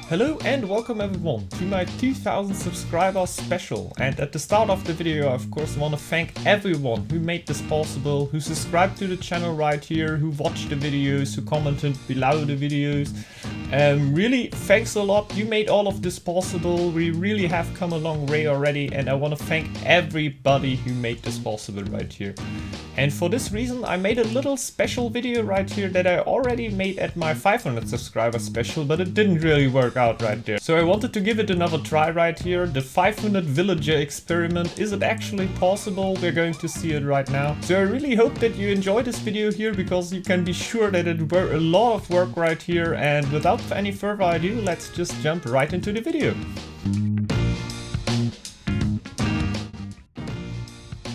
Hello and welcome everyone to my 2000 subscribers special. And at the start of the video I of course want to thank everyone who made this possible, who subscribed to the channel right here, who watched the videos, who commented below the videos. Really thanks a lot, you made all of this possible. We really have come a long way already and I want to thank everybody who made this possible right here. And for this reason I made a little special video right here that I already made at my 500 subscriber special, but it didn't really work out right there. So I wanted to give it another try right here. The 500 villager experiment, is it actually possible? We're going to see it right now. So I really hope that you enjoy this video here, because you can be sure that it were a lot of work right here. And without any further ado, let's just jump right into the video.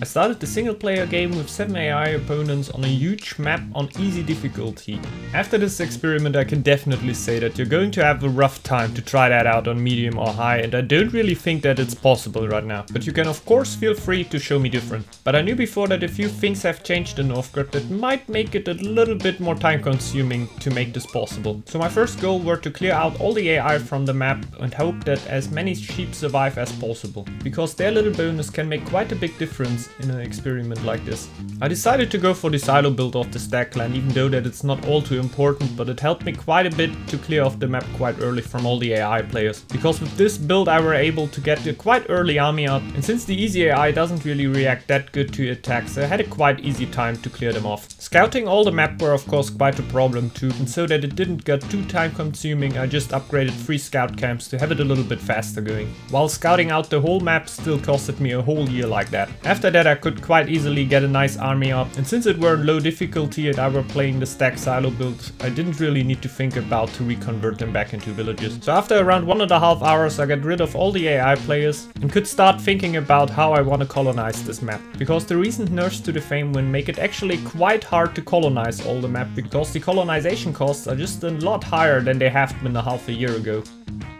I started the single player game with 7 AI opponents on a huge map on easy difficulty. After this experiment I can definitely say that you're going to have a rough time to try that out on medium or high, and I don't really think that it's possible right now. But you can of course feel free to show me different. But I knew before that a few things have changed in Northgard that might make it a little bit more time consuming to make this possible. So my first goal were to clear out all the AI from the map and hope that as many sheep survive as possible, because their little bonus can make quite a big difference in an experiment like this. I decided to go for the silo build of the stack clan, even though that it's not all too important, but it helped me quite a bit to clear off the map quite early from all the AI players. Because with this build I were able to get a quite early army up, and since the easy AI doesn't really react that good to attacks, I had a quite easy time to clear them off. Scouting all the map were of course quite a problem too, and so that it didn't get too time consuming I just upgraded 3 scout camps to have it a little bit faster going. While scouting out the whole map still costed me a whole year like that. After that I could quite easily get a nice army up, and since it were low difficulty and I were playing the stack silo build, I didn't really need to think about to reconvert them back into villages. So after around 1.5 hours I got rid of all the AI players and could start thinking about how I want to colonize this map. Because the recent nerfs to the Fame Wind make it actually quite hard to colonize all the map, because the colonization costs are just a lot higher than they have been a half a year ago.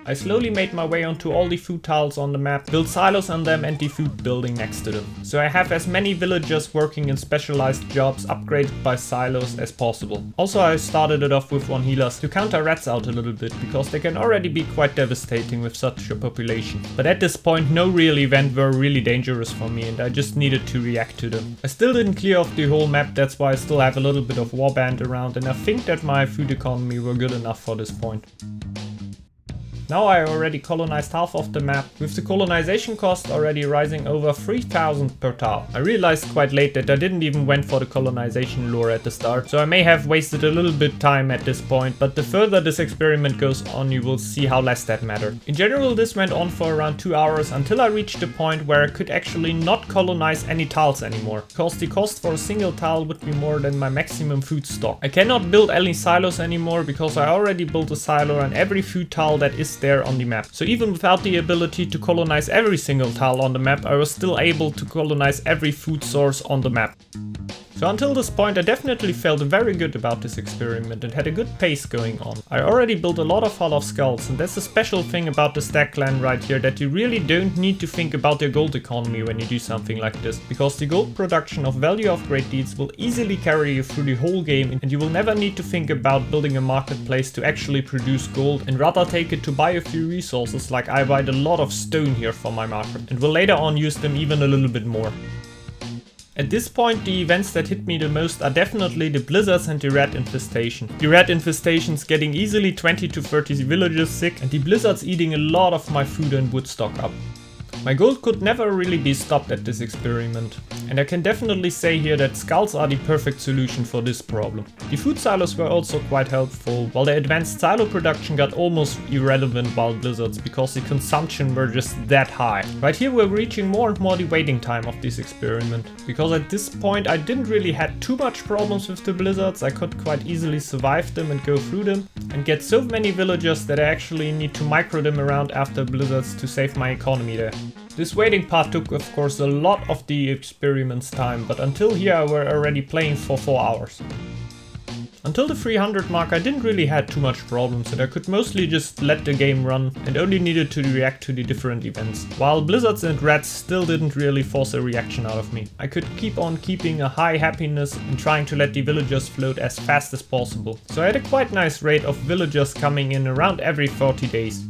I slowly made my way onto all the food tiles on the map, built silos on them and the food building next to them. So I have as many villagers working in specialized jobs upgraded by silos as possible. Also I started it off with 1 healers to counter rats out a little bit, because they can already be quite devastating with such a population. But at this point no real event were really dangerous for me and I just needed to react to them. I still didn't clear off the whole map, that's why I still have a little bit of warband around, and I think that my food economy were good enough for this point. Now I already colonized half of the map, with the colonization cost already rising over 3000 per tile. I realized quite late that I didn't even went for the colonization lure at the start, so I may have wasted a little bit time at this point, but the further this experiment goes on you will see how less that mattered. In general this went on for around 2 hours until I reached the point where I could actually not colonize any tiles anymore, because the cost for a single tile would be more than my maximum food stock. I cannot build any silos anymore because I already built a silo on every food tile that is there on the map. So even without the ability to colonize every single tile on the map, I was still able to colonize every food source on the map. So until this point I definitely felt very good about this experiment and had a good pace going on. I already built a lot of Hall of Skulls, and that's a special thing about the stack clan right here, that you really don't need to think about your gold economy when you do something like this, because the gold production of Value of Great Deeds will easily carry you through the whole game, and you will never need to think about building a marketplace to actually produce gold, and rather take it to buy a few resources, like I buy a lot of stone here for my market, and will later on use them even a little bit more. At this point the events that hit me the most are definitely the blizzards and the rat infestation. The rat infestations getting easily 20 to 30 villagers sick, and the blizzards eating a lot of my food and wood stock up. My gold could never really be stopped at this experiment, and I can definitely say here that skulls are the perfect solution for this problem. The food silos were also quite helpful, while the advanced silo production got almost irrelevant while blizzards, because the consumption were just that high. Right here we're reaching more and more the waiting time of this experiment, because at this point I didn't really had too much problems with the blizzards. I could quite easily survive them and go through them, and get so many villagers that I actually need to micro them around after blizzards to save my economy there. This waiting part took of course a lot of the experiment's time, but until here I were already playing for 4 hours. Until the 300 mark I didn't really had too much problems and I could mostly just let the game run and only needed to react to the different events. While blizzards and rats still didn't really force a reaction out of me. I could keep on keeping a high happiness and trying to let the villagers float as fast as possible. So I had a quite nice rate of villagers coming in around every 40 days.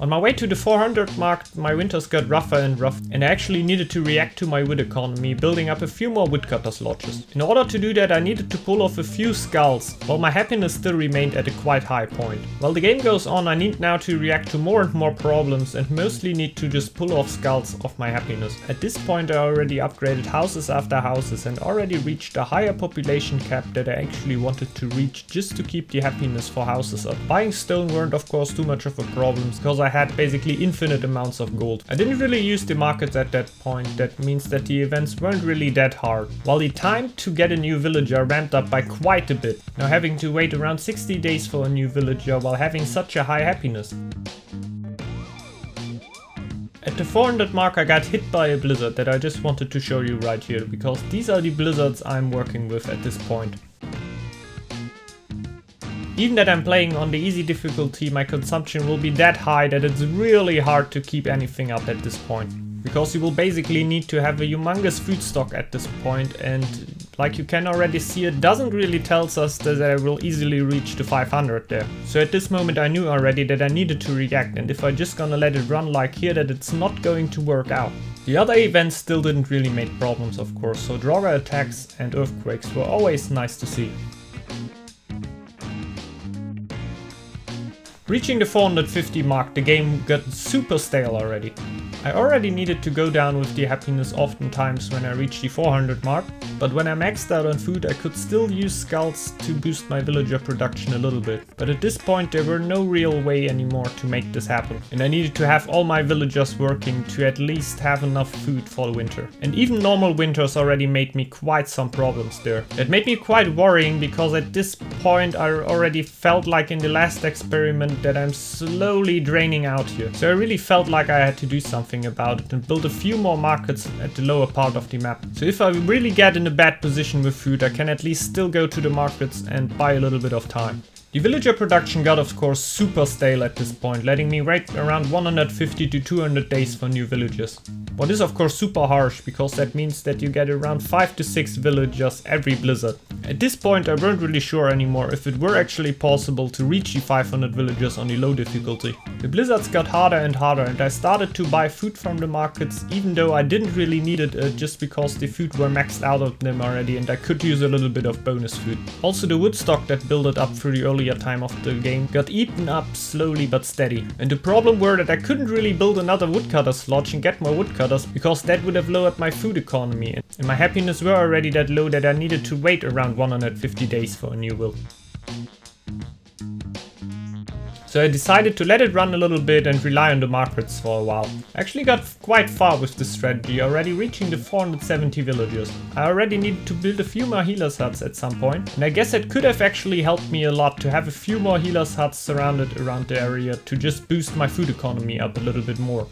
On my way to the 400 mark, my winters got rougher and rougher, and I actually needed to react to my wood economy, building up a few more woodcutters lodges. In order to do that I needed to pull off a few skulls, while my happiness still remained at a quite high point. While the game goes on I need now to react to more and more problems and mostly need to just pull off skulls of my happiness. At this point I already upgraded houses after houses and already reached a higher population cap that I actually wanted to reach just to keep the happiness for houses up. Buying stone weren't of course too much of a problem because I had basically infinite amounts of gold. I didn't really use the markets at that point, that means that the events weren't really that hard. While the time to get a new villager ramped up by quite a bit, now having to wait around 60 days for a new villager while having such a high happiness. At the 400 mark I got hit by a blizzard that I just wanted to show you right here, because these are the blizzards I'm working with at this point. Even that I'm playing on the easy difficulty, my consumption will be that high that it's really hard to keep anything up at this point. Because you will basically need to have a humongous food stock at this point, and like you can already see, it doesn't really tell us that I will easily reach the 500 there. So at this moment I knew already that I needed to react, and if I just gonna let it run like here, that it's not going to work out. The other events still didn't really make problems of course, so Draugr attacks and earthquakes were always nice to see. Reaching the 450 mark, the game got super stale already. I already needed to go down with the happiness oftentimes when I reached the 400 mark, but when I maxed out on food I could still use skulls to boost my villager production a little bit. But at this point there were no real way anymore to make this happen, and I needed to have all my villagers working to at least have enough food for the winter. And even normal winters already made me quite some problems there. It made me quite worrying, because at this point I already felt like in the last experiment that I'm slowly draining out here. So I really felt like I had to do something about it and build a few more markets at the lower part of the map. So if I really get in a bad position with food, I can at least still go to the markets and buy a little bit of time. The villager production got of course super stale at this point, letting me wait around 150 to 200 days for new villagers. What is of course super harsh, because that means that you get around 5 to 6 villagers every blizzard. At this point I weren't really sure anymore if it were actually possible to reach the 500 villagers on the low difficulty. The blizzards got harder and harder, and I started to buy food from the markets even though I didn't really need it, just because the food were maxed out of them already and I could use a little bit of bonus food. Also the wood stock that built up through the earlier time of the game got eaten up slowly but steady. And the problem were that I couldn't really build another woodcutter's lodge and get more woodcutters, because that would have lowered my food economy, and my happiness were already that low that I needed to wait around 150 days for a new build. So I decided to let it run a little bit and rely on the markets for a while. I actually got quite far with this strategy, already reaching the 470 villagers. I already needed to build a few more healers huts at some point, and I guess it could have actually helped me a lot to have a few more healers huts surrounded around the area to just boost my food economy up a little bit more.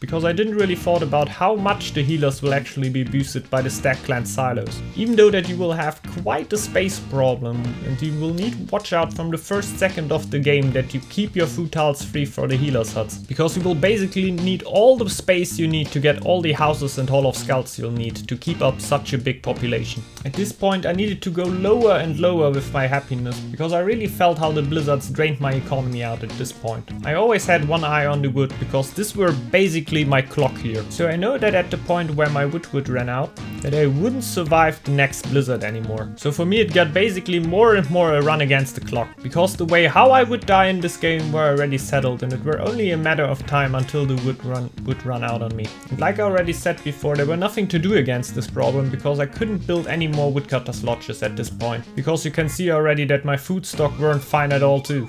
Because I didn't really thought about how much the healers will actually be boosted by the Stack Clan silos. Even though that you will have quite a space problem, and you will need to watch out from the first second of the game that you keep your food tiles free for the healers huts. Because you will basically need all the space you need to get all the houses and Hall of Skulls you'll need to keep up such a big population. At this point I needed to go lower and lower with my happiness, because I really felt how the blizzards drained my economy out at this point. I always had one eye on the wood, because this were basically my clock here. So I know that at the point where my wood ran out, that I wouldn't survive the next blizzard anymore. So for me it got basically more and more a run against the clock, because the way how I would die in this game were already settled, and it were only a matter of time until the would run out on me. And like I already said before, there were nothing to do against this problem, because I couldn't build any more woodcutters lodges at this point, because you can see already that my food stock weren't fine at all too.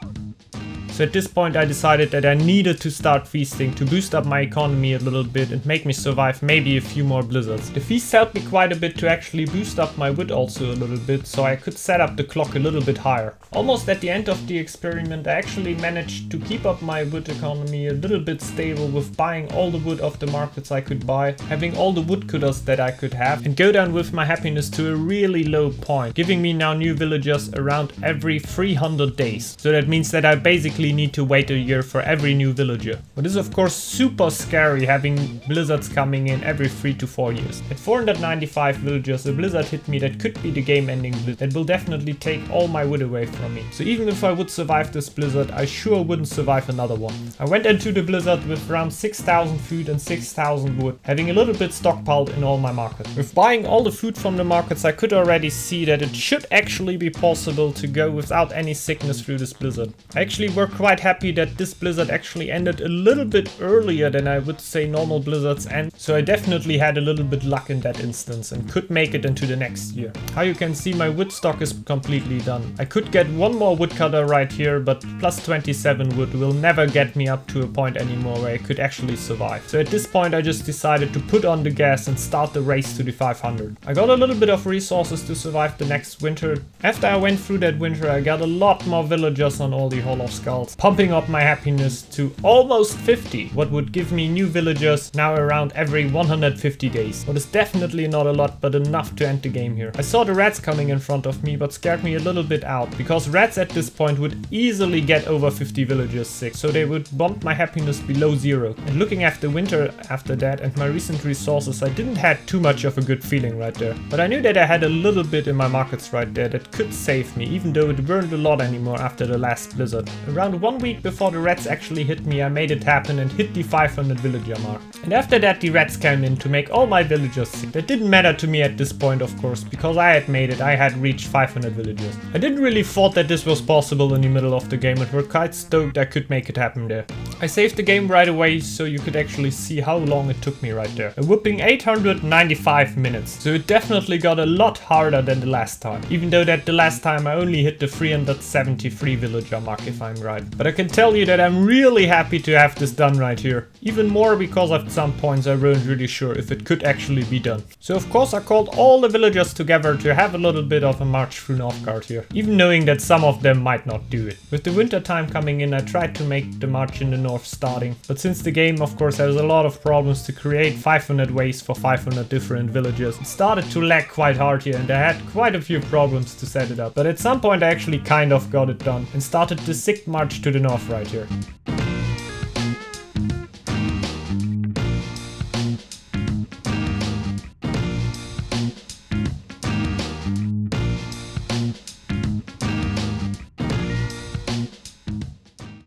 So at this point I decided that I needed to start feasting to boost up my economy a little bit and make me survive maybe a few more blizzards. The feast helped me quite a bit to actually boost up my wood also a little bit, so I could set up the clock a little bit higher. Almost at the end of the experiment I actually managed to keep up my wood economy a little bit stable with buying all the wood off the markets I could buy, having all the woodcutters that I could have, and go down with my happiness to a really low point, giving me now new villagers around every 300 days. So that means that I basically need to wait a year for every new villager. But it's of course super scary having blizzards coming in every 3 to 4 years. At 495 villagers a blizzard hit me that could be the game ending blizzard that will definitely take all my wood away from me. So even if I would survive this blizzard, I sure wouldn't survive another one. I went into the blizzard with around 6,000 food and 6,000 wood, having a little bit stockpiled in all my markets. With buying all the food from the markets I could already see that it should actually be possible to go without any sickness through this blizzard. I actually were quite happy that this blizzard actually ended a little bit earlier than I would say normal blizzards end, so I definitely had a little bit luck in that instance and could make it into the next year. How you can see, my wood stock is completely done. I could get one more woodcutter right here, but plus 27 wood will never get me up to a point anymore where I could actually survive. So at this point I just decided to put on the gas and start the race to the 500. I got a little bit of resources to survive the next winter. After I went through that winter I got a lot more villagers on all the Hall of Skulls, pumping up my happiness to almost 50, what would give me new villagers now around every 150 days. What is definitely not a lot, but enough to end the game here. I saw the rats coming in front of me, but scared me a little bit out, because rats at this point would easily get over 50 villagers sick, so they would bump my happiness below 0. And looking after winter after that and my recent resources, I didn't have too much of a good feeling right there. But I knew that I had a little bit in my markets right there that could save me, even though it weren't a lot anymore after the last blizzard. Around 1 week before the rats actually hit me, I made it happen and hit the 500 villager mark. And after that the rats came in to make all my villagers sick. That didn't matter to me at this point, of course, because I had made it, I had reached 500 villagers. I didn't really thought that this was possible in the middle of the game and were quite stoked I could make it happen there. I saved the game right away so you could actually see how long it took me right there. A whooping 895 minutes. So it definitely got a lot harder than the last time. Even though that the last time I only hit the 373 villager mark if I'm right. But I can tell you that I'm really happy to have this done right here. Even more because at some points I weren't really sure if it could actually be done. So of course I called all the villagers together to have a little bit of a march through Northgard here. Even knowing that some of them might not do it. With the winter time coming in I tried to make the march in the north starting. But since the game of course has a lot of problems to create 500 ways for 500 different villages, it started to lag quite hard here and I had quite a few problems to set it up. But at some point I actually kind of got it done and started the sick march to the north right here.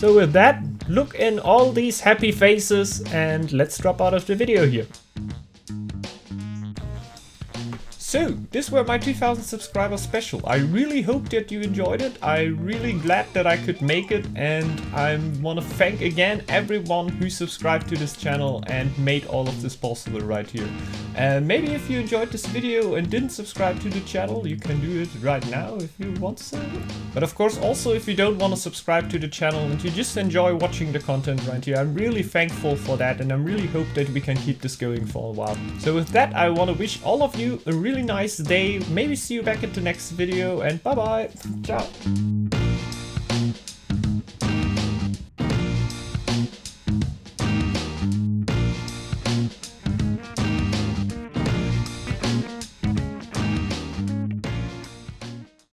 So with that, look in all these happy faces and let's drop out of the video here. So, this were my 2000 subscriber special. I really hope that you enjoyed it. I'm really glad that I could make it, and I want to thank again everyone who subscribed to this channel and made all of this possible right here. And maybe if you enjoyed this video and didn't subscribe to the channel, you can do it right now if you want to. But of course also if you don't want to subscribe to the channel and you just enjoy watching the content right here, I'm really thankful for that and I really hope that we can keep this going for a while. So with that I want to wish all of you a really nice day, maybe see you back at the next video and bye bye, ciao!